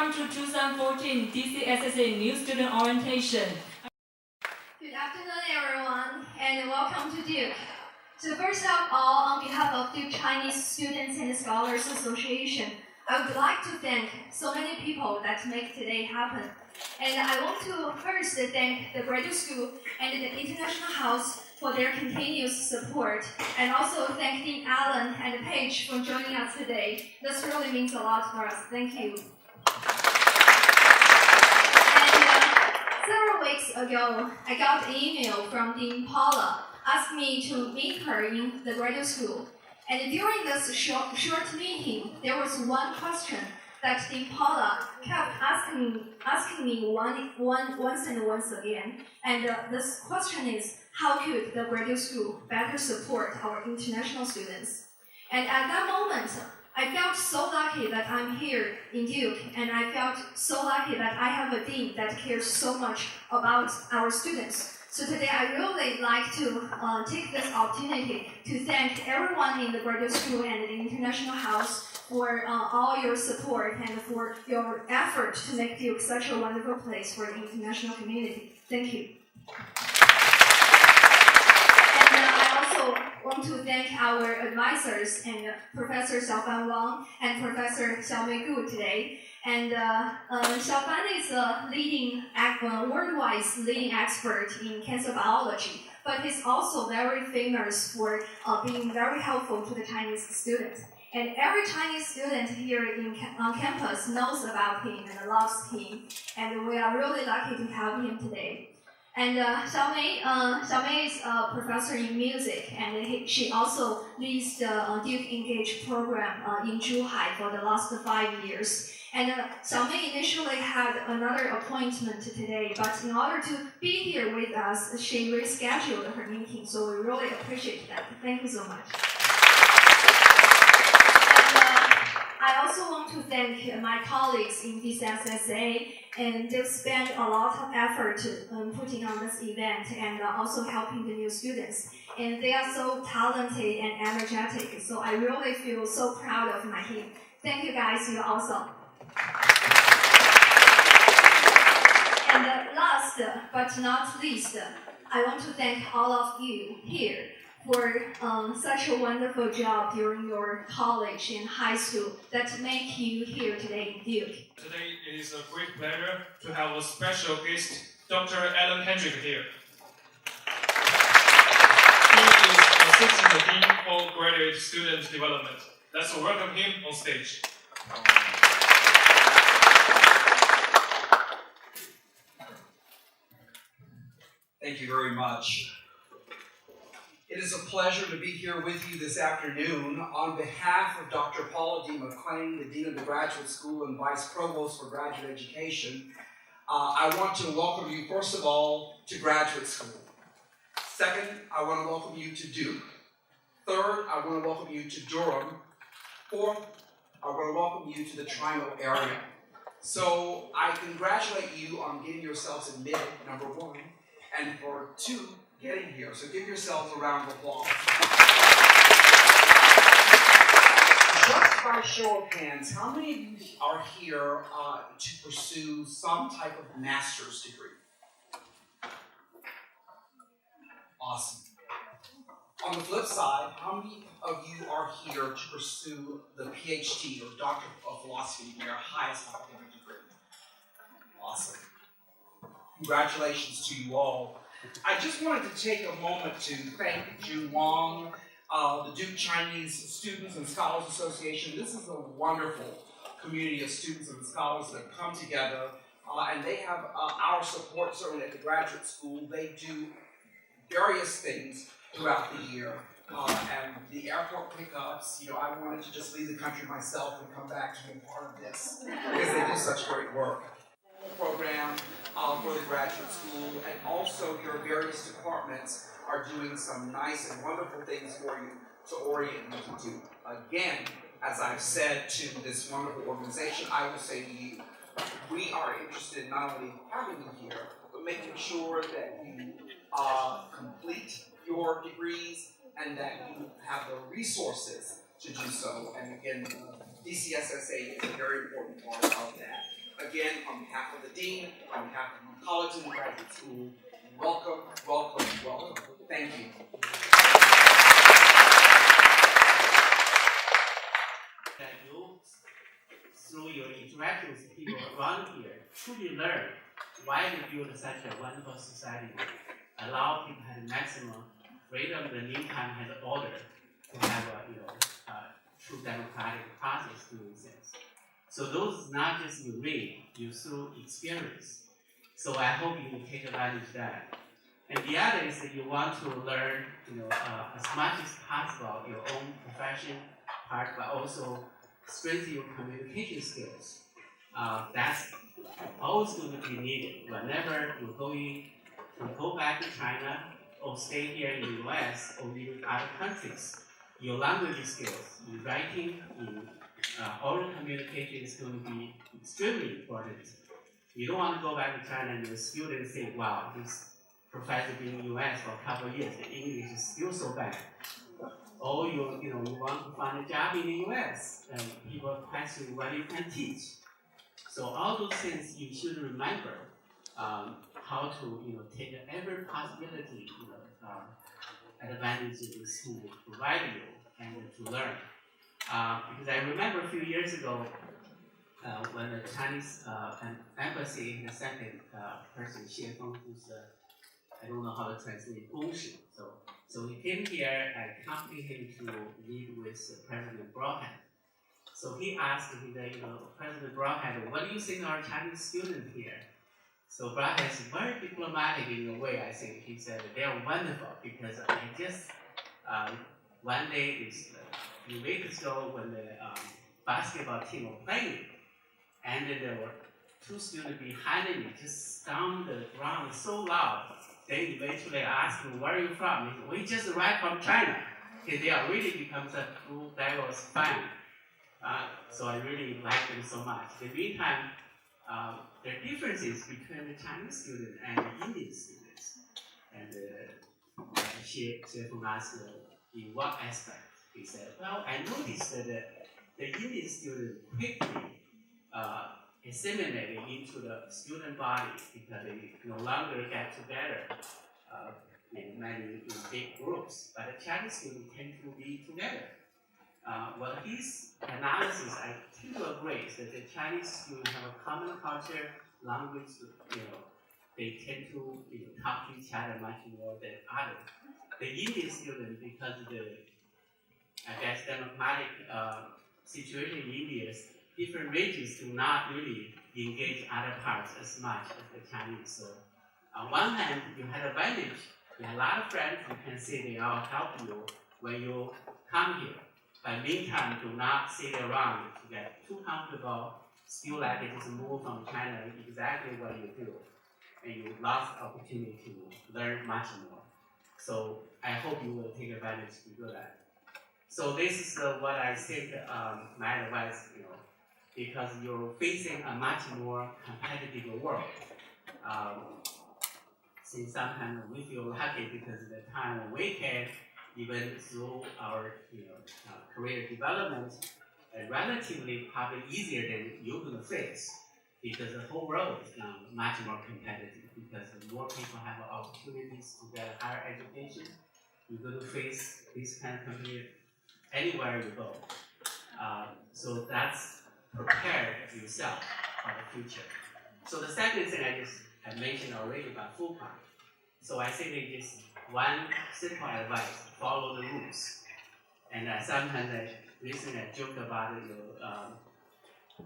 Welcome to 2014 DCSSA New Student Orientation. Good afternoon, everyone, and welcome to Duke. So first of all, on behalf of Duke Chinese Students and Scholars Association, I would like to thank so many people that make today happen. And I want to first thank the graduate school and the International House for their continuous support, and also thank Dean Allen and Paige for joining us today. This really means a lot for us. Thank you. Several weeks ago, I got an email from Dean Paula asking me to meet her in the graduate school. And during this short meeting, there was one question that Dean Paula kept asking me once and once again. And this question is, how could the graduate school better support our international students? And at that moment, I felt so lucky that I'm here in Duke, and I felt so lucky that I have a dean that cares so much about our students. So today I really like to take this opportunity to thank everyone in the graduate school and the International House for all your support and for your effort to make Duke such a wonderful place for the international community. Thank you. I also want to thank our advisors and Professor Xiaofan Wang and Professor Xiaomei Gu today. And Xiaofan is a worldwide leading expert in cancer biology, but he's also very famous for being very helpful to the Chinese students. And every Chinese student here on campus knows about him and loves him, and we are really lucky to have him today. And Xiaomei is a professor in music, and she also leads the Duke Engage program in Zhuhai for the last 5 years. And Xiaomei initially had another appointment today, but in order to be here with us, she rescheduled her meeting, so we really appreciate that. Thank you so much. I also want to thank my colleagues in DCSSA, and they've spent a lot of effort putting on this event and also helping the new students. And they are so talented and energetic, so I really feel so proud of my team. Thank you guys, you're awesome. And last but not least, I want to thank all of you here for such a wonderful job during your college and high school that make you here today in Duke. Today it is a great pleasure to have a special guest, Dr. Alan Hendrick here. He is Assistant Dean for Graduate Student Development. Let's welcome him on stage. Thank you very much. It is a pleasure to be here with you this afternoon. On behalf of Dr. Paula D. McLean, the Dean of the Graduate School and Vice Provost for Graduate Education, I want to welcome you, first of all, to graduate school. Second, I want to welcome you to Duke. Third, I want to welcome you to Durham. Fourth, I want to welcome you to the Triangle area. So I congratulate you on getting yourselves admitted, number one, and for two, getting here. So give yourselves a round of applause. Just by show of hands, how many of you are here to pursue some type of master's degree? Awesome. On the flip side, how many of you are here to pursue the PhD or Doctor of Philosophy degree, our highest academic degree? Awesome. Congratulations to you all. I just wanted to take a moment to thank Jun Wang, the Duke Chinese Students and Scholars Association. This is a wonderful community of students and scholars that come together, and they have our support certainly at the graduate school. They do various things throughout the year, and the airport pickups. I wanted to just leave the country myself and come back to be a part of this because they do such great work. Program for the graduate school, and also your various departments are doing some nice and wonderful things for you to orient you to do. Again, as I've said to this wonderful organization, I will say to you, we are interested in not only having you here, but making sure that you complete your degrees and that you have the resources to do so. And again, DCSSA is a very important part of that. again, on behalf of the Dean, on behalf of College and Graduate School, welcome, welcome, welcome. Thank you. That you, through your interaction with people around here, truly learn why we build such a wonderful society, allow people to have maximum freedom, in the meantime has order to have a true democratic process doing things. So those not just you read, you through experience. So I hope you will take advantage of that. And the other is that you want to learn, as much as possible your own profession part, but also strengthen your communication skills. That's always going to be needed whenever you're going to go back to China or stay here in the US or even other countries. Your language skills, in writing, in oral communication is going to be extremely important. You don't want to go back to China and the students say, wow, this professor been in the US for a couple of years, the English is still so bad. Or you want to find a job in the US and people question what you can teach. So all those things you should remember how to take every possibility advantage of the school provide you and to learn. Because I remember a few years ago when the Chinese embassy in the second person, Xie Feng, who's I don't know how to translate 公使. So he came here and accompanied him to meet with President Broadhead. So he asked me that, President Broadhead, what do you think of our Chinese students here? So Broadhead is very diplomatic in a way, I think. He said, they're wonderful because I just, one day, a few weeks ago, when the basketball team were playing, and there were two students behind me just stomped the ground so loud. They eventually asked me, where are you from? He said, we just arrived from China. They are really becomes a true diverse fan. So I really like them so much. In the meantime, there are differences between the Chinese students and the Indian students. And Xie Feng asked in what aspect? He said, well, I noticed that the Indian students quickly assimilated into the student body because they no longer get together many in big groups. But the Chinese students tend to be together. Well, his analysis, I tend to agree, is that the Chinese students have a common culture, language, they tend to talk to each other much more than others. The Indian students, because of the, democratic situation in India, different regions do not really engage other parts as much as the Chinese. So on one hand, you have advantage. You have a lot of friends. You can say they all help you when you come here. But meantime, do not sit around to get too comfortable. Still like it just move from China, exactly what you do. And you lost the opportunity to learn much more. So I hope you will take advantage to do that. So this is what I think my advice, because you're facing a much more competitive world. Since sometimes we feel lucky because of the time we can, even through our career development, relatively probably easier than you're going to face, because the whole world is now much more competitive, because more people have opportunities to get a higher education. You're going to face this kind of competition anywhere you go. So that's prepare yourself for the future. So the second thing I mentioned already about FUCA. So I think it is one simple advice: follow the rules. And sometimes I joke about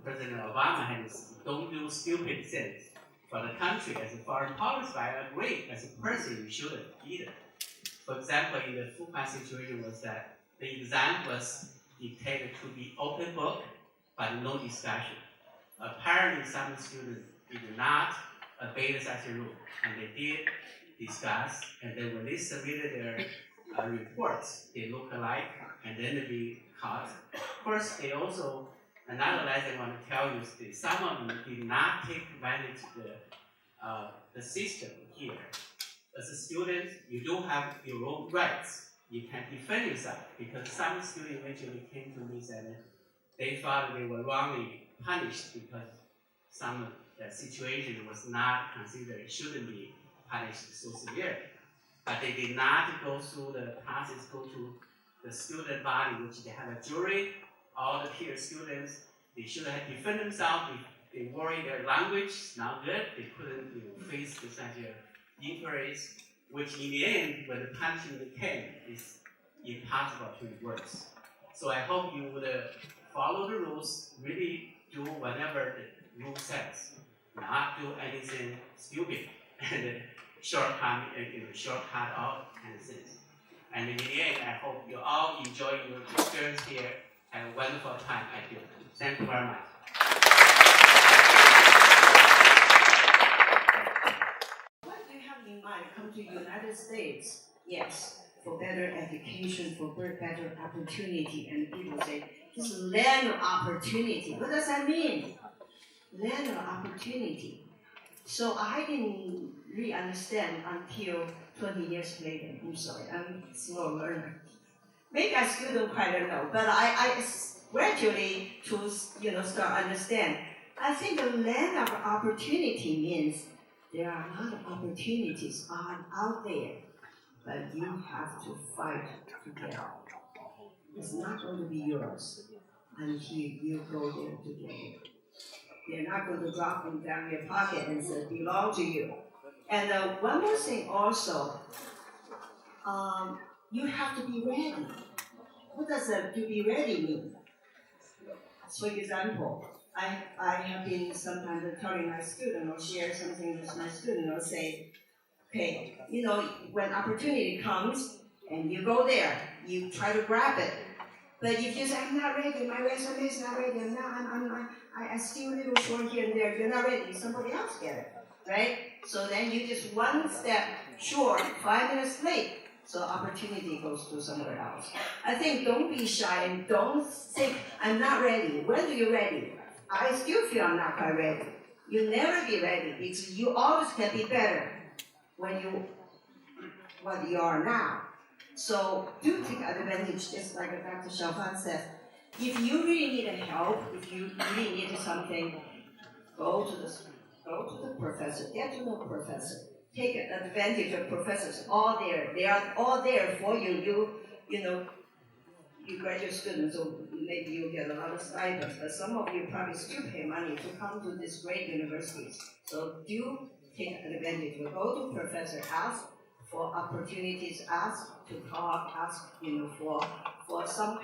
President Obama has don't do stupid things for the country as a foreign policy. I agree, as a person you shouldn't either. For example, in the FUCA situation was that the exam was dictated to be open book, but no discussion. Apparently, some students did not obey such a rule, and they did discuss, and then when they submitted their reports, they look alike, and then they be caught. First, they also, another lesson I want to tell you is that some of them did not take advantage of the system here. As a student, you do have your own rights. You can defend yourself, because some students eventually came to me and they thought they were wrongly punished because some situation was not considered, shouldn't be punished so severe. But they did not go through the process, go to the student body, which they have a jury, all the peer students, they should have defended themselves. They worry their language is not good. They couldn't face such inquiries, which in the end, when the punishment came, is impossible to reverse. So I hope you would follow the rules, really do whatever the rule says, not do anything stupid and shortcut all kind of things. And in the end, I hope you all enjoy your experience here. Have a wonderful time at you. Thank you very much. What do you have in mind? Come to the United States? Yes, for better education, for better opportunity. And people say, this is land of opportunity. What does that mean? Land of opportunity. So I didn't really understand until 20 years later. I'm sorry, I'm a slow learner. Maybe I still don't quite know, but I gradually to start understand. I think the land of opportunity means there are a lot of opportunities out there, but you have to fight to get out. It's not going to be yours until you go there to get it. They're not going to drop them down your pocket and say, belong to you. And one more thing also, you have to be ready. What does to be ready mean? For example, I have been sometimes telling my student or share something with my student or say, okay, when opportunity comes and you go there, you try to grab it. But if you say, I'm not ready, my resume is not ready, I still a little short here and there, you're not ready, somebody else get it, right? So then you just one step short, 5 minutes late, so opportunity goes to somewhere else. I think don't be shy and don't think, I'm not ready. When are you ready? I still feel I'm not quite ready. You'll never be ready because you always can be better when what you are now. So do take advantage, just like Dr. Xiaofan said. If you really need help, if you really need something, go to the professor, get to know professor. Take advantage of professors, all there. They are all there for you. You graduate students, so maybe you get a lot of stipends, but some of you probably still pay money to come to these great universities. So do take advantage. Go to professor, ask for opportunities, ask to talk, ask for some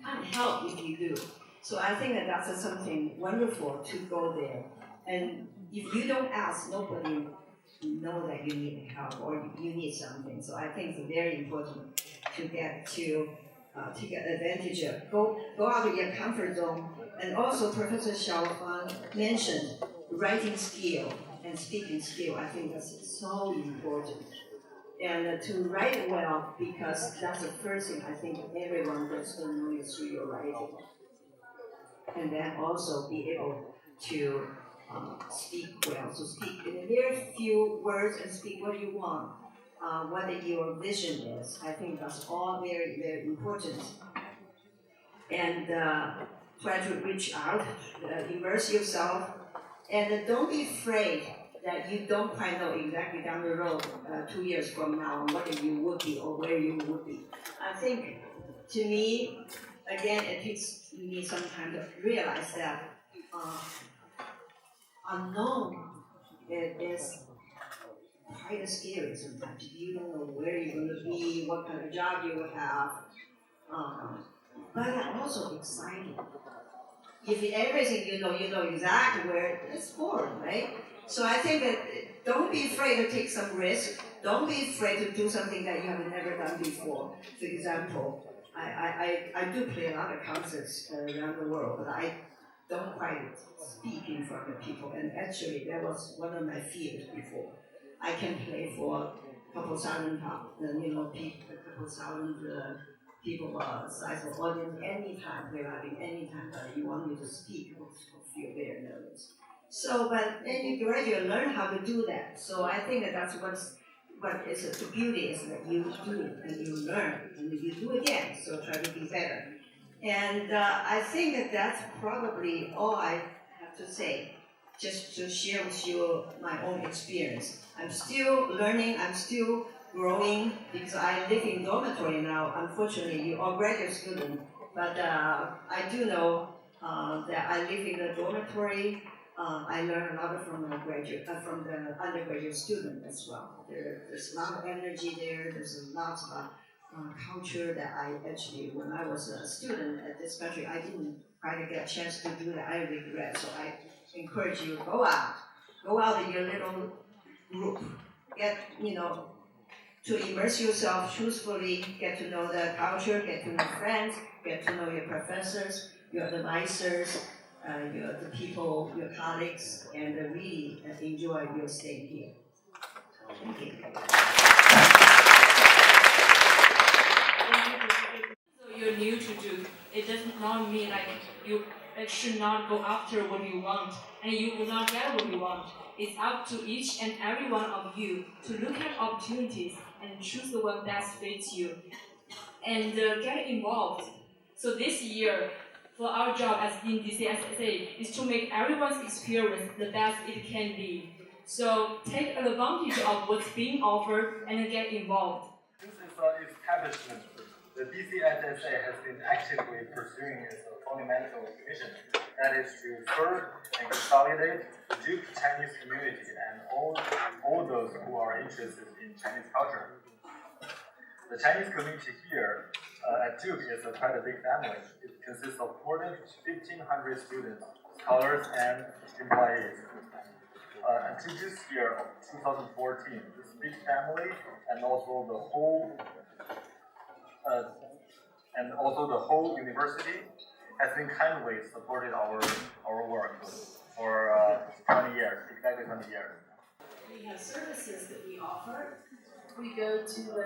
kind of help if you do. So I think that's something wonderful to go there. And if you don't ask, nobody know that you need help or you need something. So I think it's very important to get advantage of. Go out of your comfort zone. And also Professor Xiaofan mentioned writing skill and speaking skill. I think that's so important. And to write well, because that's the first thing I think everyone gets to know you through your writing. And then also be able to speak well. So speak in a very few words and speak what you want, what your vision is. I think that's all very, very important. And try to reach out, immerse yourself, and don't be afraid that you don't quite know exactly down the road, 2 years from now, what you would be or where you would be. I think, to me, again, it takes me some time to realize that unknown is quite scary sometimes. You don't know where you're going to be, what kind of job you will have, but also exciting. If everything you know exactly where, it's boring, right? So I think that don't be afraid to take some risk. Don't be afraid to do something that you have never done before. For example, I do play a lot of concerts around the world, but I don't quite speak in front of people. And actually, that was one of my fears before. I can play for a couple thousand people size of audience anytime, but you want me to speak, I feel very nervous. So, but then you gradually learn how to do that. So I think that's what is the beauty is that you do and you learn and you do again. So try to be better. And I think that's probably all I have to say. just to share with you my own experience. I'm still learning, I'm still growing because I live in dormitory now. Unfortunately, you are graduate student, but I do know that I live in a dormitory. I learn a lot from the undergraduate student as well. There's a lot of energy there. There's a lot of culture that I actually, when I was a student at this country, I didn't quite get a chance to do that. I regret. So I encourage you, go out in your little group, get, to immerse yourself truthfully, get to know the culture, get to know friends, get to know your professors, your advisors, the people, your colleagues, and really enjoy your stay here. Thank you. So you're new to do. It does not mean like you should not go after what you want, and you will not get what you want. It's up to each and every one of you to look at opportunities and choose the one that fits you, and get involved. So this year, for our job as in DCSSA is to make everyone's experience the best it can be. So take advantage of what's being offered and get involved. Since its establishment, the DCSSA has been actively pursuing its fundamental mission, that is to serve and consolidate the Duke Chinese community and all those who are interested in Chinese culture. The Chinese community here at Duke is quite a big family. It consists of more than 1,500 students, scholars, and employees. Until this year of 2014, this big family and also the whole university has been kindly supported our work for 20 years, exactly 20 years. We have services that we offer. We go to the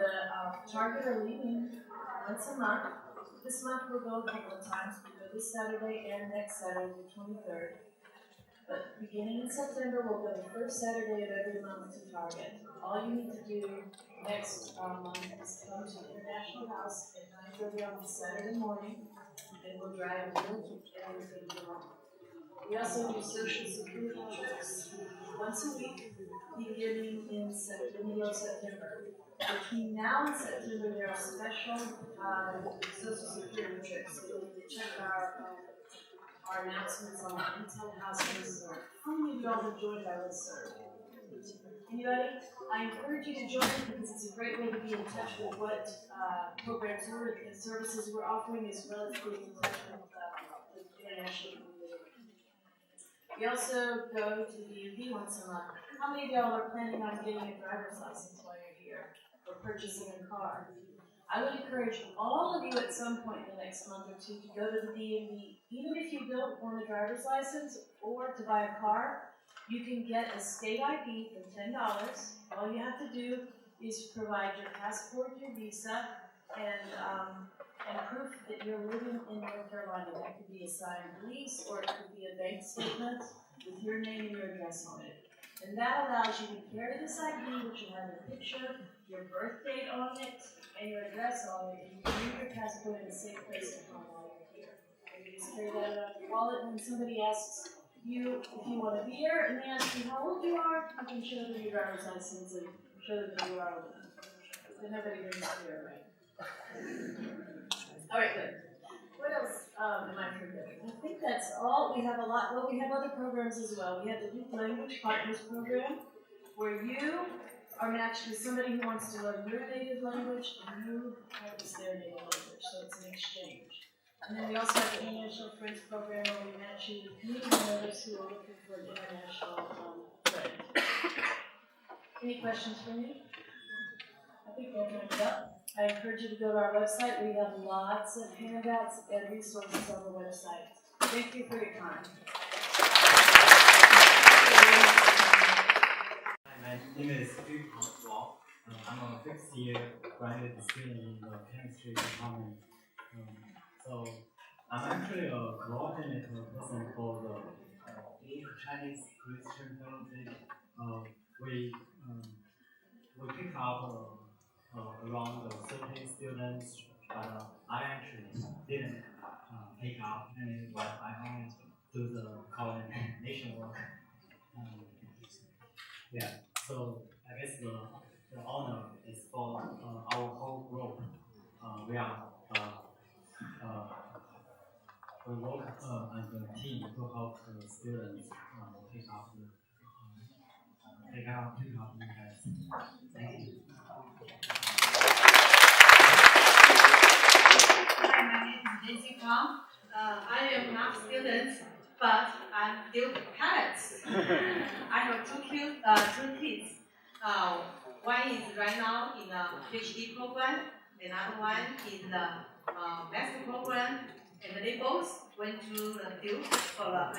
Target or Leaving once a month. This month we'll go a couple of times. We go this Saturday and next Saturday, the 23rd. But beginning in September, we'll go the first Saturday of every month to Target. All you need to do next month is come to the International House at 9:30 on Saturday morning, and we'll drive you and everything along. We also do social security checks once a week, beginning in the middle of September. Between now and September, there are special social security trips. So you can check our announcements on the Intel House listserv. How many of y'all have joined our listserv? Anybody? I encourage you to join because it's a great way to be in touch with what programs and services we're offering, as well as being in touch with the international community. We also go to the DMV once a month. How many of y'all are planning on getting a driver's license while you're here or purchasing a car? I would encourage all of you at some point in the next month or two to go to the DMV. Even if you don't want a driver's license or to buy a car, you can get a state ID for $10. All you have to do is provide your passport, your visa, and proof that you're living in North Carolina. That could be a signed lease or it could be a bank statement with your name and your address on it. And that allows you to carry this ID, which will have your picture, your birth date on it, and your address on it, and you can leave your passport in a safe place to come while you're here. And you just carry that out of your wallet. When somebody asks you if you want to be here, and they ask you how old you are, you can show them your driver's license and show them that you are old enough. So nobody brings here, right? All right, good. What else am I forgetting? I think that's all. We have a lot. Well, we have other programs as well. We have the Duke Language Partners Program, where you are matched with somebody who wants to learn your native language, and you practice their native language. So it's an exchange. And then we also have the International Friends Program, where we match you with community members who are looking for an international friend. Any questions for me? I think we'll wrap it up. I encourage you to go to our website. We have lots of handouts and resources on the website. Thank you for your time. Hi, my name is Duke Wong. I'm a fifth-year graduate student in the chemistry department. So I'm actually a coordinator person for the Chinese Christian Heritage. We pick up around 30 students, but I actually didn't pick up any, but I only do the coordination work. Yeah. So I guess the honor is for our whole group. We are we work as a team to help the students pick up the test. Thank you. Hi, my name is Nancy Fang. I am not student, but I'm Duke parents. I have two kids. One is right now in the PhD program, another one in the master program, and they both went to the Duke for the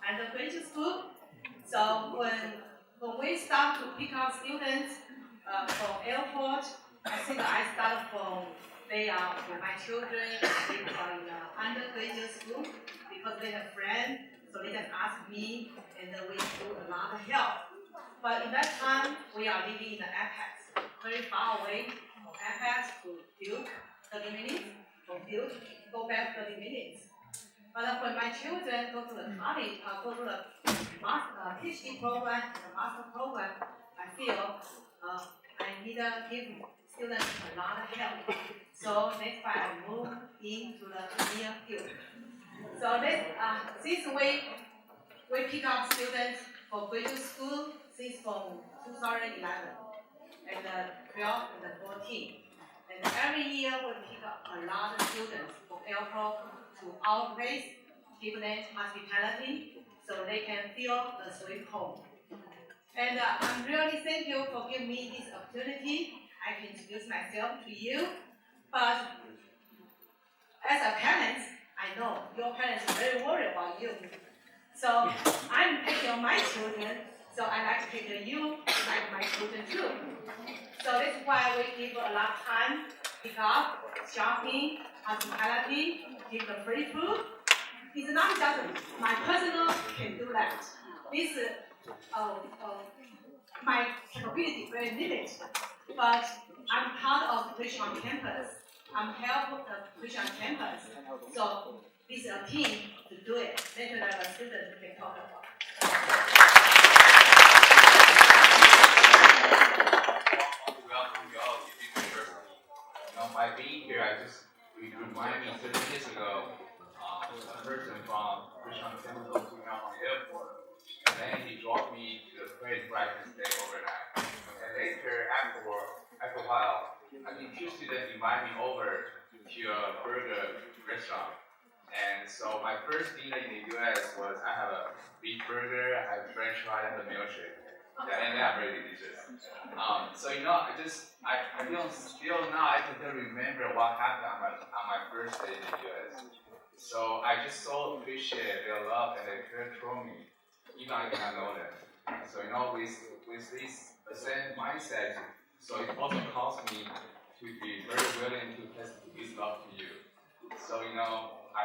undergraduate school. So when we start to pick up students from airport, I think I start from for my children, they are in undergraduate school because they have friends, so they just ask me, and we do a lot of help. But in that time, we are living in the Apex, very far away from Apex to Duke, 30 minutes, from Duke, go back 30 minutes. But when my children go to the college, go to the PhD program and the master program, I feel I need to give students a lot of help. So that's why I moved into the near field. So since we pick up students for graduate school since from 2011 and 12 and 14. And every year we pick up a lot of students from airport to our place, give them hospitality so they can feel a sweet home. And I'm really thank you for giving me this opportunity. I can introduce myself to you, but as a parent, I know your parents are very worried about you. So I'm taking care of my children, so I like to take care of you like my children too. So that's why we give a lot of time, pick up, shopping, hospitality, give the free food. It's not just my personal can do that. This my capability very limited, but I'm part of Vision on Campus. I'm helping the Vision on Campus. So this is a team to do it. Later, the students can talk about. Welcome you all to the university. By being here, it reminded me 30 years ago, a person from Vision on Campus was going out on the airport. And then he dropped me to the place where I can stay overnight. And later, after a while, I think two students invited me over to a burger restaurant. And so my first dinner in the US was I have a beef burger, I have French fries, and a milkshake. Yeah, and they are very delicious. So I don't still now I can still remember what happened on my first day in the US. So I just so appreciate their love and their care for me, even I cannot know them. So with this same mindset, so it also caused me to be very willing to test this love to you. So I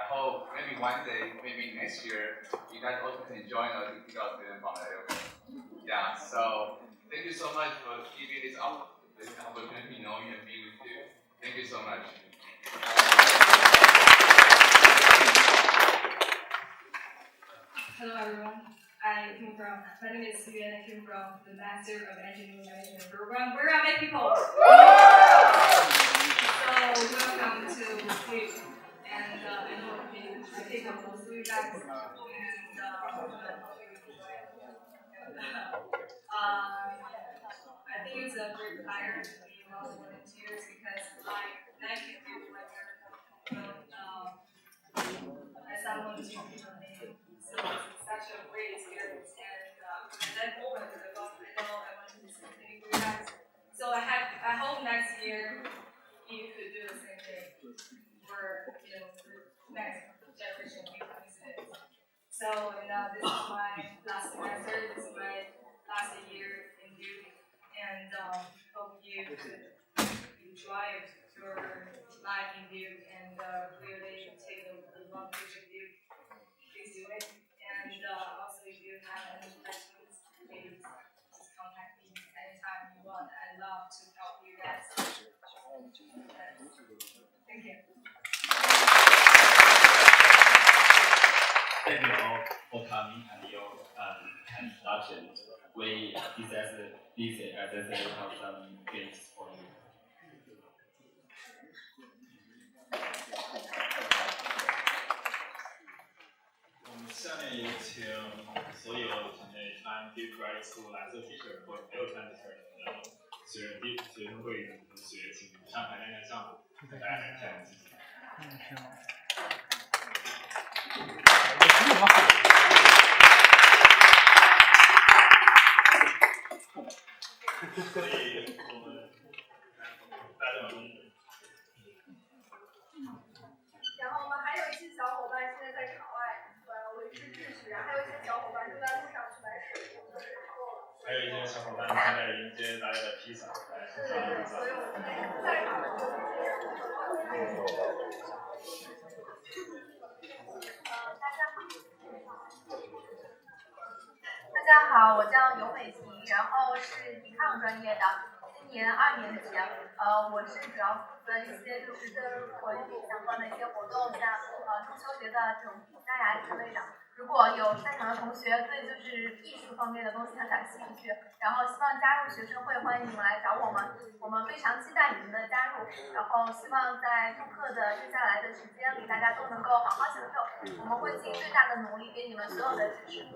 hope maybe one day, maybe next year, you guys also can join us to pick up students from the airport. Yeah. So thank you so much for giving this opportunity, knowing and being with you. Thank you so much. Hello everyone. My name is Yuan. I came from the Master of Engineering Management program. Where are my people? So welcome to Duke, and I hope I take up most of you guys, and I think it's a great hire to be involved in volunteers because I can do like I started volunteering people name. So it's such a great experience, and at that moment I know I want to do the same thing for you guys. So I hope next year you could do the same thing for the next generation of people students. So this is my last semester. This is my last year in Duke, and hope you could enjoy your life in Duke and really take the advantage of Duke. Please do it. And also, if you have any questions, please just contact me anytime you want. I'd love to help you guys. Thank you. Thank you all for coming and your introduction. we DCSSA have some gifts for you. 我们下面有请所有穿 Deep Graduate School 蓝色 T 恤或者没有穿 T 恤的学生会的同学，请上台亮亮相，给大家展现自己。所以我们大家往中。然后我们还有一些小伙伴现在在场外维持秩序，还有一些小伙伴正在路上去买水，我们的水够了。还有一些小伙伴正在迎接大家的披萨。对，所以我们在场的都是这样的。大家好，我叫尤美婷，然后是抵抗专业的，今年2年级。我是主要负责一些就是跟文理相关的一些活动，像中秋节的这种比赛呀之类的。如果有在场的同学对就是艺术方面的东西很感兴趣，然后希望加入学生会，欢迎你们来找我们，我们非常期待你们的加入，然后希望在助课的接下来的时间里，大家都能够好好享受，我们会尽最大的努力给你们所有的支持。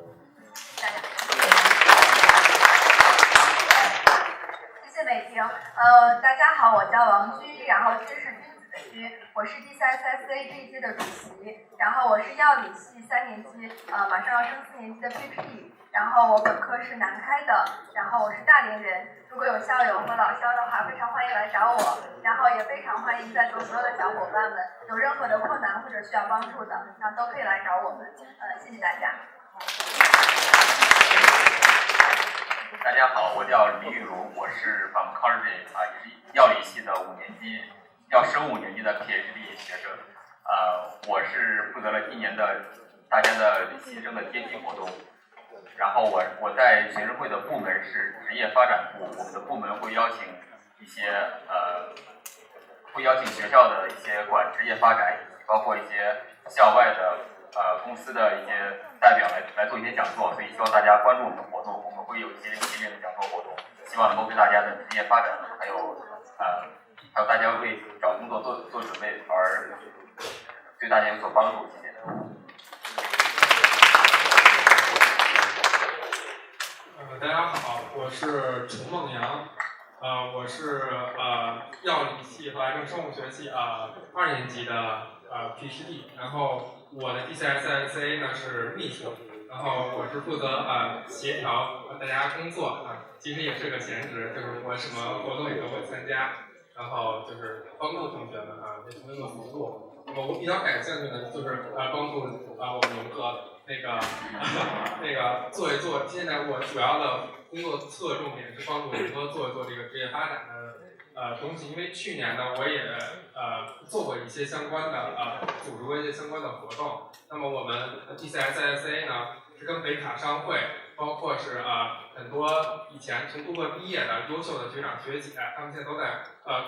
大家，谢谢美婷。大家好，我叫王居，然后居是君子的居，我是DCSSA 这一届的主席，然后我是药理系3年级，马上要升4年级的 PPE， 然后我本科是南开的，然后我是大连人。如果有校友和老乡的话，非常欢迎来找我，然后也非常欢迎在座所有的小伙伴们，有任何的困难或者需要帮助的，然后都可以来找我们。谢谢大家。大家好，我叫李玉茹，我是 Pharmacology 也是药理系的5年级，升5年级的 PhD 学生。我是负责了今年的大家的新生的接机活动。然后我在学生会的部门是职业发展部，我们的部门会邀请一些学校的一些管职业发展，包括一些校外的公司的一些代表来做一些讲座，所以希望大家关注我们的活动，我们会有一些系列的讲座活动，希望能够对大家的职业发展还有大家为找工作做准备而对大家有所帮助。谢谢。大家好，我是陈梦阳，我是药理系和癌症生物学系2年级的PhD， 然后我的 DCSSA 呢是秘书，然后我是负责协调大家工作其实也是个闲职，就是我什么活动也都会参加，然后就是帮助同学们为同学们服务。我比较感兴趣的就是帮助我们龙哥那个做一做。现在我主要的工作侧重点是帮助龙哥做一做这个职业发展的东西，因为去年呢我也做过一些相关的组织过一些相关的活动。那么我们 DCSSA 呢是跟北卡商会，包括是很多以前从杜克毕业的优秀的学长学姐，他们现在都在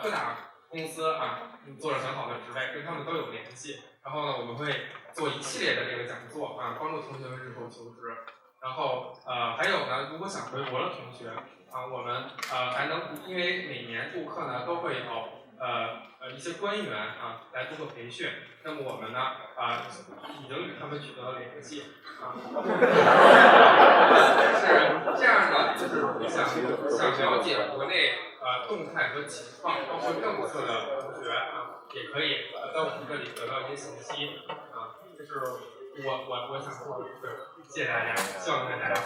各大公司做了很好的职位，跟他们都有联系。然后呢，我们会做一系列的这个讲座帮助同学们日后求职。然后还有呢，如果想回国的同学我们还能因为每年杜克呢都会有一些官员来杜克培训，那么我们呢已经与他们取得了联系是这样的，就是想了解国内动态和情况，包括政策的同学也可以在我们这里得到一些信息这是我想说的。谢谢大家，希望对大家好。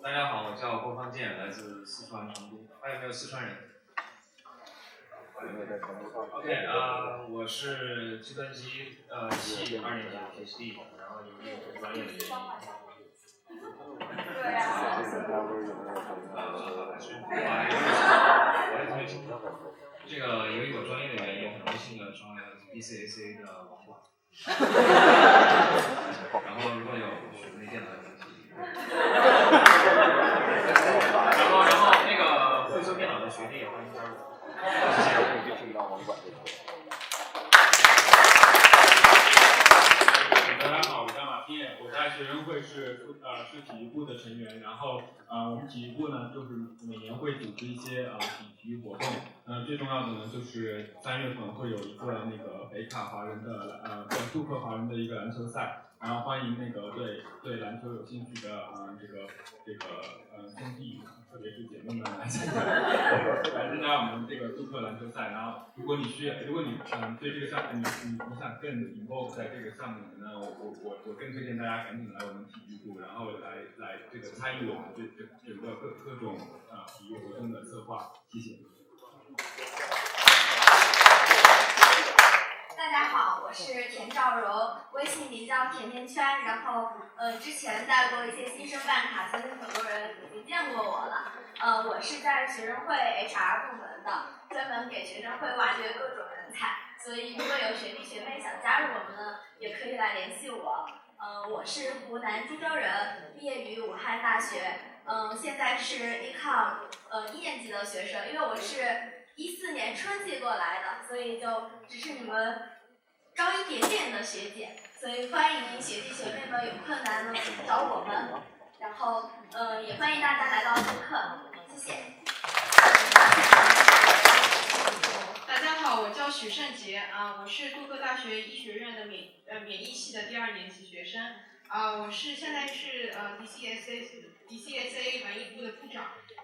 大家好，我叫郭方健，来自四川成都。还有没有四川人 ？OK 我是计算机系2年级的 PhD， 然后由于我专业的原因，这个由于我专业的原因，很荣幸的成为了 DCSSA 的网管。然后如果有学内电脑的问题，然后那个会修电脑的学弟也欢迎加入。谢谢。是体育部的成员，然后我们体育部呢就是每年会组织一些体育活动，最重要的呢就是3月份会有一个那个北卡华人的杜克华人的一个篮球赛，然后欢迎那个对篮球有兴趣的兄弟，特别是姐妹们来参加我们这个杜克篮球赛。然后如果你对这个项目你想更 involve 在这个项目里面呢，我更推荐大家赶紧来我们体育部，然后来这个参与我们整个各种体育活动的策划。谢谢。大家好，我是田兆柔，微信名叫甜甜圈。然后之前带过一些新生办卡，相信很多人已经见过我了。我是在学生会 HR 部门的，专门给学生会挖掘各种人才。所以如果有学弟学妹想加入我们呢，也可以来联系我。我是湖南株洲人，毕业于武汉大学。现在是 Econ 1年级的学生，因为我是14年春季过来的，所以就只是你们高一点点的学姐，所以欢迎学弟学妹们有困难呢找我们，然后也欢迎大家来到杜克，谢谢。大家好，我叫许胜杰我是杜克大学医学院的免疫系的第2年级学生我现在是DCSSA 文艺部的部长。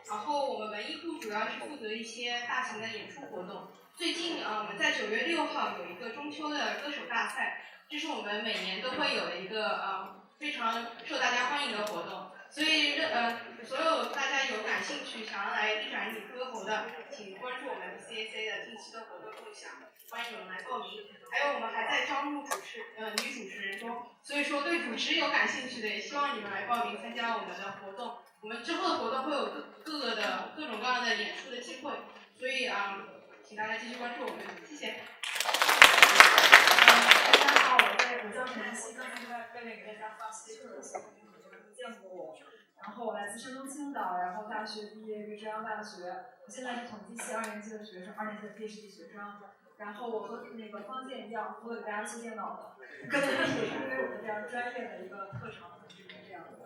然后我们文艺部主要是负责一些大型的演出活动。最近我们在9月6号有一个中秋的歌手大赛，这是我们每年都会有的一个非常受大家欢迎的活动。所以所有大家有感兴趣想要来一展你歌喉的，请关注我们 DCSA 的近期的活动动向，欢迎你们来报名。还有我们还在招募女主持人中，所以说对主持有感兴趣的，也希望你们来报名参加我们的活动。我们之后的活动会有各种各样的演出的机会，所以请大家继续关注我们，谢谢。大家好，我叫陈曦，刚才在背面给大家发speaker的时候，可能没见过我。然后我来自山东青岛，然后大学毕业于浙江大学，我现在是统计系2年级的学生，2年级的 PhD 学生。然后我和那个方健一样，除了给大家做电脑的，可能也是因为我们这样专业的一个特长，就是这样的。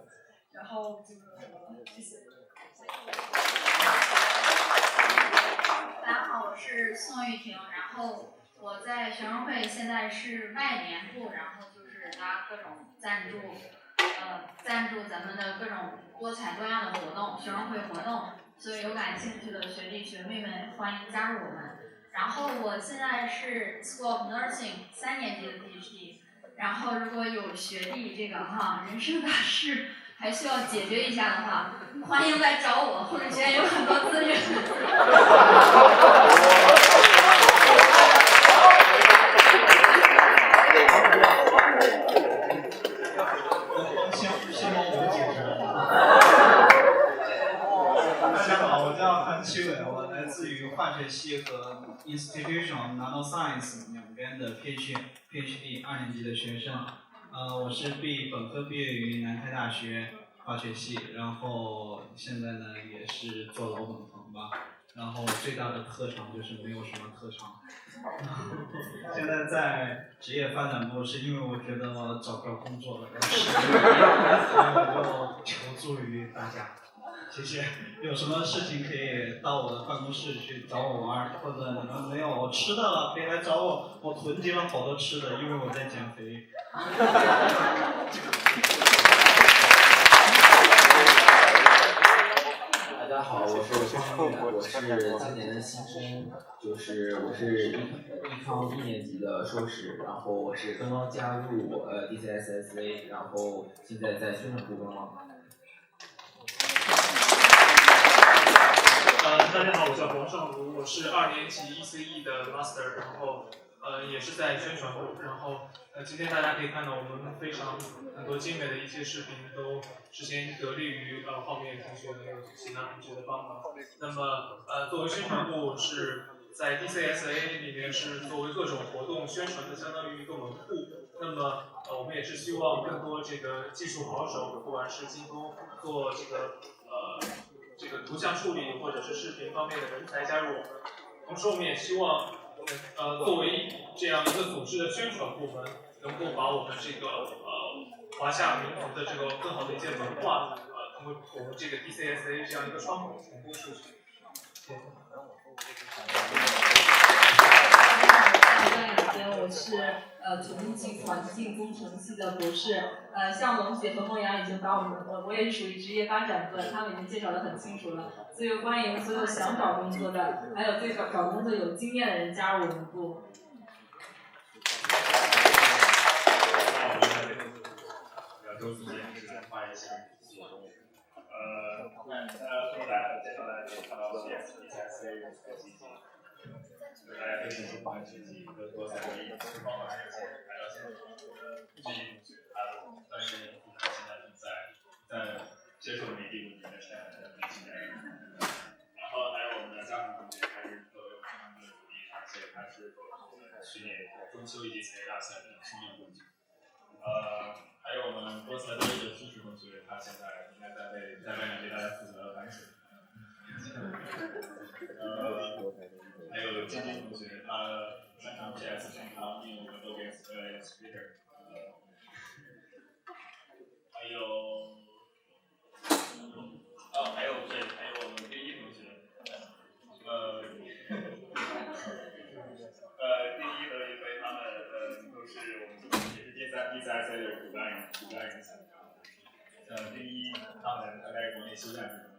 然后就没有什么了，谢谢。大家好，我是宋玉婷，然后我在学生会现在是外联部，然后就是拿各种赞助咱们的各种多彩多样的活动，学生会活动，所以有感兴趣的学弟学妹们欢迎加入我们。然后我现在是 School of Nursing 3年级的 PhD， 然后如果有学弟这个人生大事还需要解决一下的话，欢迎来找我，或者学院有很多资源。大家好，我叫韩奇伟，我来自于化学系和 Institution of Nanoscience 两边的 PhD 2年级的学生。我是本科毕业于南开大学化学系，然后现在呢也是做老本行吧。然后最大的特长就是没有什么特长。现在在职业发展部，是因为我觉得我找不到工作了，所以我就求助于大家。谢谢，有什么事情可以到我的办公室去找我玩，或者你们没有吃的了可以来找我，我囤积了好多吃的，因为我在减肥。大家好，我是方玉，我是今年的新生，我是艺康1年级的硕士，然后我是刚刚加入DCSSA， 然后现在在宣传部观望。大家好，我叫黄尚如，我是2年级 ECE 的 Master， 然后也是在宣传部，然后今天大家可以看到我们很多精美的一些视频都之前得力于后面同学还有其他同学的帮忙。那么作为宣传部是在 DCSA 里面是作为各种活动宣传的相当于一个门户。那么我们也是希望更多这个技术好手，不管是精通做这个图像处理或者是视频方面的人才加入我们。同时我们也希望作为这样一个组织的宣传部门，能够把我们这个华夏民族的这个更好的理解文化，通过我们这个 DCSA 这样一个窗口传播出去。谢谢。我是土木系环境工程系的博士。像龙姐和梦阳已经把我也是属于职业发展科，他们已经介绍得很清楚了，所以欢迎所有想找工作的，还有对找工作有经验的人加入我们部。周自己也是画一下。那大家后来介绍大家可以看到 DCSSA 的基金，大家对这些画基金多才多艺，包括还有些来到现场的这些同学，他但是现在是在接受内地5年的年轻人，然后还有我们的家长同学，还是都有非常的努力，而且他是去年中秋一级才艺大赛的双料冠军。还有我们多才多艺的支持同学，他现在应该在为大家负责反水。还有晶晶同学，他擅长 PS 擅长应用和 OBS Illustrator。还有我们第一同学，第一和一飞他们都是我们也是DCSSA 的骨干人才。第一他们大概国内休假之中，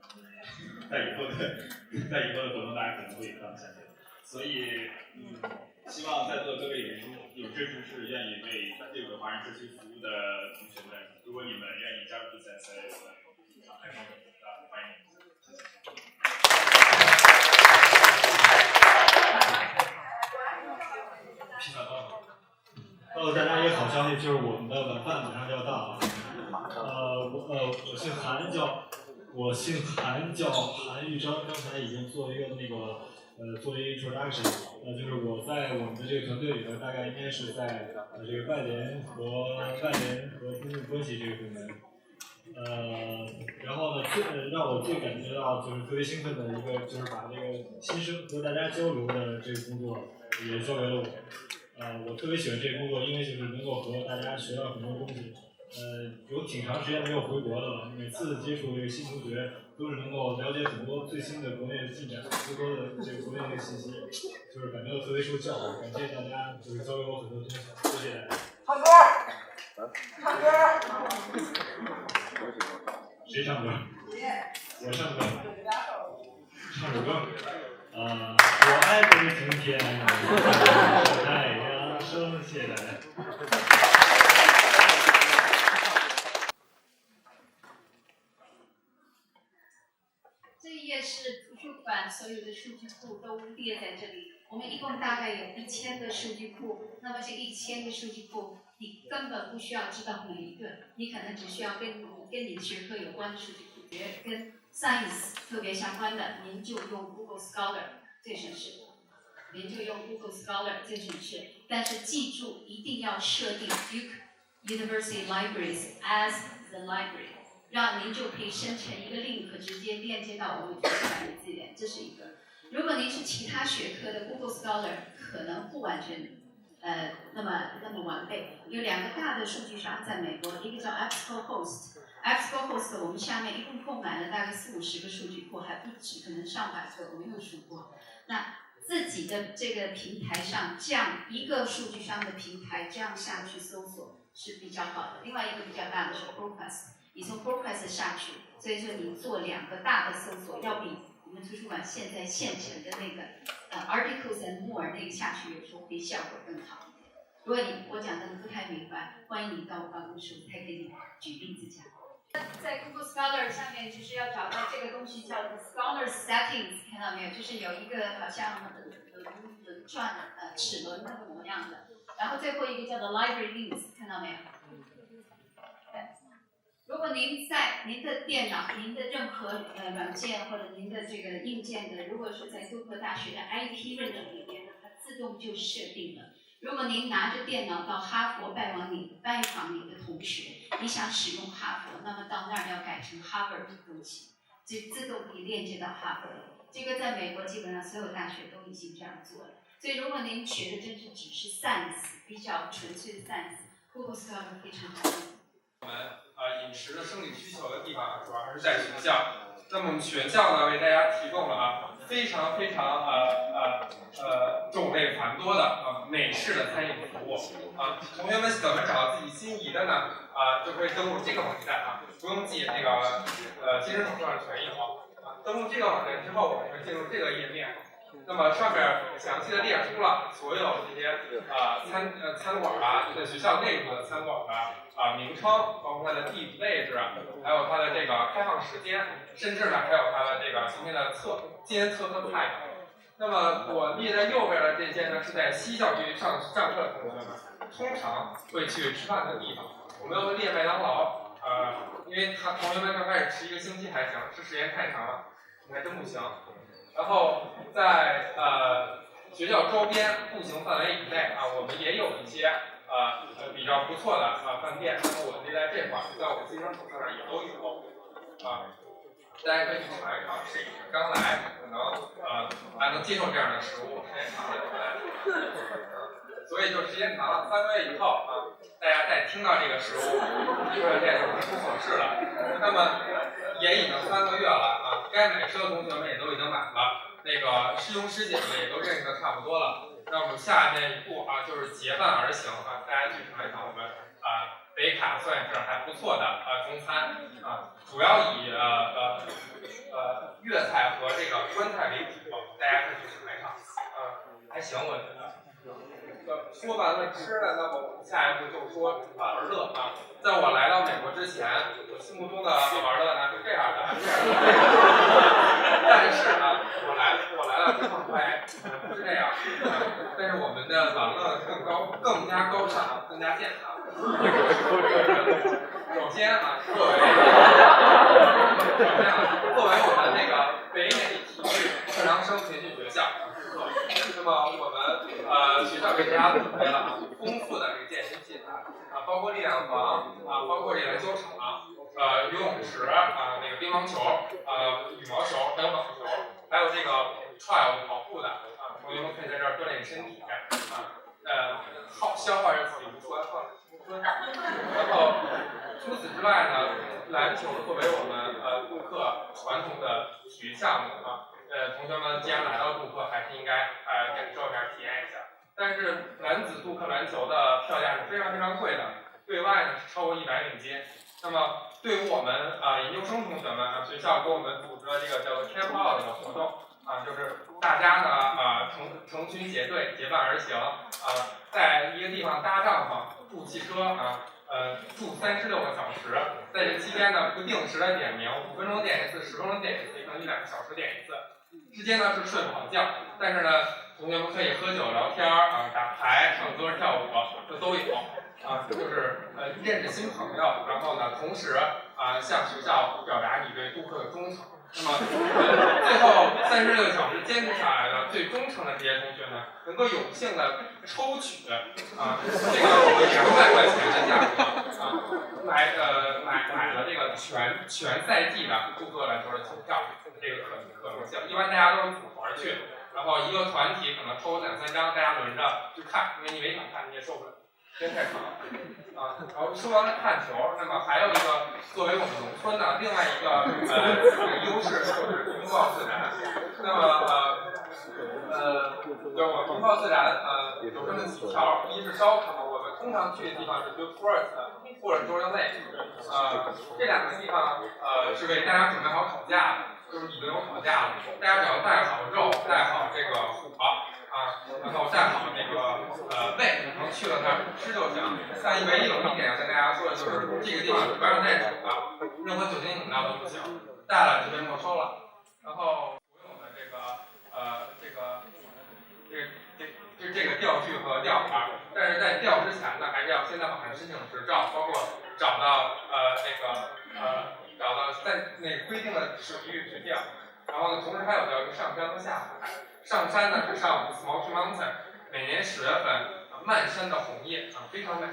在以后的活动大家可能会有他们参加，所以希望在座的各位有志之士愿意为这个华人社区服务的同学们，如果你们愿意加入DCSSA，敞开双手，欢迎你们。谢谢。Hello， 大家一个好消息，就是我们的晚饭马上就要到了。我姓韩，叫韩玉章，刚才已经做了一个做一个 introduction， 就是我在我们的这个团队里头，大概应该是在这个外联和公共关系这个部门。然后呢，让我最感觉到就是特别兴奋的一个，就是把这个新生和大家交流的这个工作也交给了我。我特别喜欢这个工作，因为就是能够和大家学到很多东西。有挺长时间没有回国的了，每次接触这个新同学，都是能够了解很多最新的国内的进展，更多的这个国内的信息，就是感觉到特别受教育。感谢大家，就是教给我很多东西，谢谢大家。唱歌，唱歌。谁唱歌？我唱歌。唱首歌。我爱北京天，太阳升起来。这一页是图书馆所有的数据库都列在这里。我们一共大概有1000个数据库，那么这1000个数据库，你根本不需要知道每一个，你可能只需要跟你学科有关的数据库，跟 science 特别相关的，您就用 Google Scholar 最省事。您就用 Google Scholar 最省事，但是记住一定要设定 Duke University Libraries as the library。让您就可以生成一个 link， 直接链接到我们图书馆的资源，这是一个。如果您是其他学科的 Google Scholar， 可能不完全那么完备。有2个大的数据商在美国，一个叫 EBSCOhost，EBSCOhost 我们下面一共购买了大概40-50个数据库，还不止，可能上百个，我没有数过。那自己的这个平台上，这样一个数据商的平台这样下去搜索是比较好的。另外一个比较大的是 ProQuest。你从 ProQuest 下去，所以说你做2个大的搜索，要比我们图书馆现在现成的那个Articles and More 那个下去有时候会效果更好一点。如果我讲的不太明白，欢迎你到我办公室，我才给你举例子讲。在 Google Scholar 上面就是要找到这个东西叫 Scholar Settings， 看到没有？就是有一个好像轮转齿轮那个模样的，然后最后一个叫做 Library Links， 看到没有？如果您在您的电脑、您的任何软件或者您的这个硬件的，如果是在杜克大学的 IP 认证里面，它自动就设定了。如果您拿着电脑到哈佛拜访你的同学，你想使用哈佛，那么到那儿要改成 Harvard 的东西，就自动可以链接到哈佛了。这个在美国基本上所有大学都已经这样做了。所以如果您学的真是只是 science， 比较纯粹的 science， Google Scholar 非常好用。我们饮食的生理需求的地方，主要还是在学校。那么我们学校呢，为大家提供了非常种类繁多的美式的餐饮服务同学们怎么找到自己心仪的呢？就可以登录这个网站不用记那个健身手册上全有登录这个网站之后，我们会进入这个页面。那么上面详细的列出了所有这些餐馆就在学校内部的餐馆的名称，包括它的地理位置，还有它的这个开放时间，甚至呢还有它的这个今天特色菜。那么我列在右边的这些呢，是在西校区上课的同学们通常会去吃饭的地方。我们要列麦当劳，因为同学们刚开始吃1个星期还行，吃时间太长了，还真不行。然后在学校周边步行范围以内我们也有一些比较不错的饭店，那么我列在这块儿，在我们健身手册上也都有大家可以去尝一尝，试一试。刚来可能还能接受这样的食物，时间长了就不来。所以就时间长了3个月以后大家再听到这个食物，这就是不合适了。那么也已经3个月了该买车的同学们也都已经买了，那个师兄师姐们也都认识的差不多了。那我们下面一步就是结伴而行大家去尝一尝我们北卡算是还不错的中餐主要以粤菜和这个川菜为主，大家可以去尝一尝还行我觉得。说完了吃的，那么我们下一步就说玩乐在我来到美国之前，我心目中的玩乐呢是这样的，但是我来了之后发现不是这样但是我们的玩乐更加高尚，更加健康。首先作为我们那个北美体育特长生培训学校那么我们学校给大家准备了丰富的这个健身器材包括力量房包括这个篮球场游泳池那个乒乓球羽毛球还有网球，还有这个 trail 跑步的同学们可以在这儿锻炼身体消耗着体力，出来放青春。然后除此之外呢，篮球作为我们杜克传统的体育项目同学们既然来到杜克，还是应该感受一下、体验一下。但是男子杜克篮球的票价是非常贵的，对外呢是超过100美金。那么对于我们研究生同学们学校给我们组织了这个叫做 Camp Out 的活动就是大家呢成群结队结伴而行在一个地方搭帐篷、住汽车住36个小时，在这期间呢不定时的点名，5分钟点一次，10分钟点一次，可能1-2个小时点一次。之间呢是睡不好觉，但是呢同学们可以喝酒聊天打牌、唱歌、跳舞，这都有就是认识新朋友，然后呢同时向学校表达你对杜克的忠诚。那么最后36个小时坚持下来的最忠诚的这些同学呢，能够有幸的抽取这个200块钱的价格买了这个全赛季的杜克篮球的球票，这个可能性。一般大家都是组团去，然后一个团体可能抽2-3张，大家轮着去看，因为你没想看你也受不了，时间太长然后说完了看球，那么还有一个作为我们农村的另外一个优势就是拥抱自然。那么对我们拥抱自然有这么几条，一是烧烤，我们通常去的地方是 Good Forest 或者 Jordan Lake 这2个地方是为大家准备好烤架的，就是已经有烤架了，大家只要带好肉，带好这个火然后带好那个胃，然后去了那儿吃就行。但唯一有一点要跟大家说的就是，这个地方不让带酒的，任何酒精饮料都不行，带了就被没收了。然后我们这个钓具和钓饵，但是在钓之前呢，还是要先在网上申请执照，包括找到在那规定的水域去钓。然后呢，同时还有叫上山和下海。上山呢是上 Smoky Mountain， 每年10月份漫山的红叶非常美，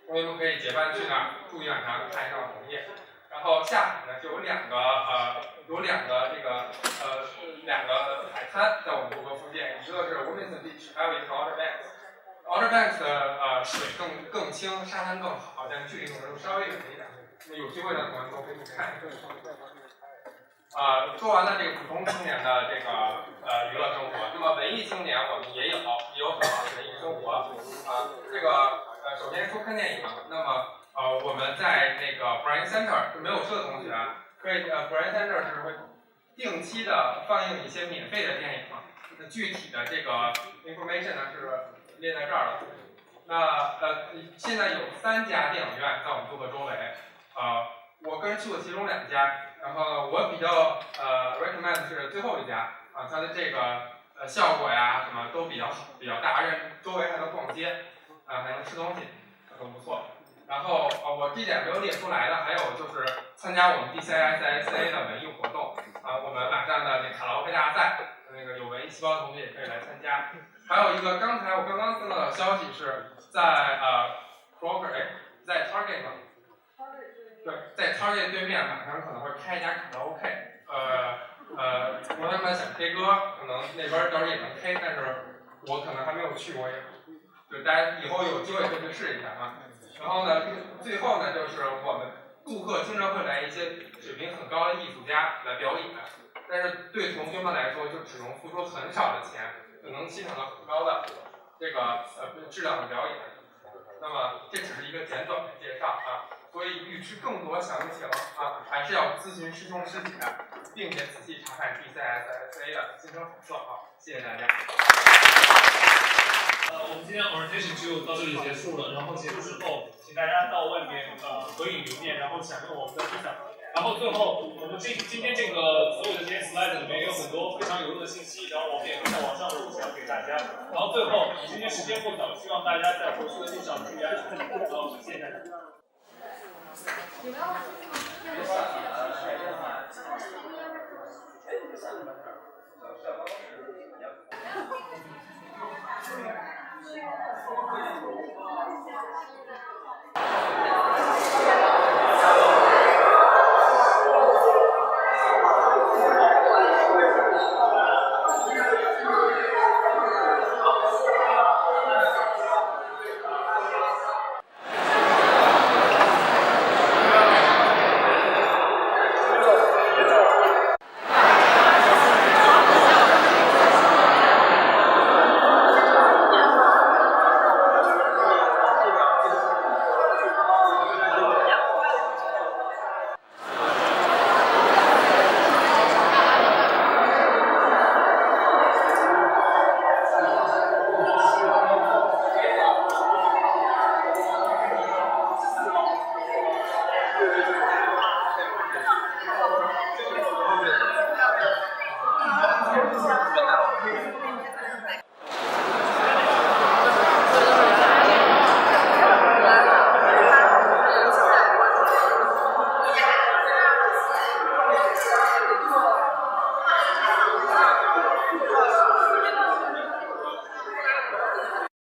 同学们可以结伴去那儿住1晚上看一场红叶。然后下海呢就有两个海滩在我们杜克附近，一个是 Wilmington Beach， 还有一个 Outer Banks。Outer Banks 的水更更轻，沙滩更好，但距离可能稍微远一点。那有机会的同学们都可以去看一看。说完了这个普通青年的这个娱乐生活，那么文艺青年我们也有很好的文艺生活。这个首先说看电影，那么我们在那个 Brain Center 没有说的同学可以Brain Center 是会定期的放映一些免费的电影。那具体的这个 information 呢是列在这儿了。那现在有3家电影院在我们杜克周围，我个人去过其中2家，然后我比较recommend 是最后一家它的这个效果呀什么都比较好，比较大，而且周围还能逛街，还能吃东西，很不错。然后我这点没有列出来的，还有就是参加我们 DCSSA 的文艺活动我们马上的那卡拉 OK 大赛，那个有文艺细胞的同学也可以来参加。还有一个，刚才我刚刚听到的消息是在Kroger 在 Target 吗？对，在 Target 对面马上可能会开一家卡拉 OK。同学们想 K 歌，可能那边到时候也能 K， 但是我可能还没有去过，对大家以后有机会可以去试一下然后呢，最后呢，就是我们杜克经常会来一些水平很高的艺术家来表演，但是对同学们来说，就只能付出很少的钱，就能欣赏到很高的这个质量的表演。那么这只是一个简短的介绍所以欲知更多详情还是要咨询师兄师姐，并且仔细查看 DCSSA 的新生手册谢谢大家。我们今天 orientation 就到这里结束了，然后结束之后，请大家到外面合影留念，然后享用我们的披萨。然后最后，我们今天这个所有的这些 slide 里面有很多非常有用的信息，然后我们也会在网上分享给大家。然后最后，今天时间不早，希望大家在回去的路上注意安全。好，谢谢大家。有没有要下去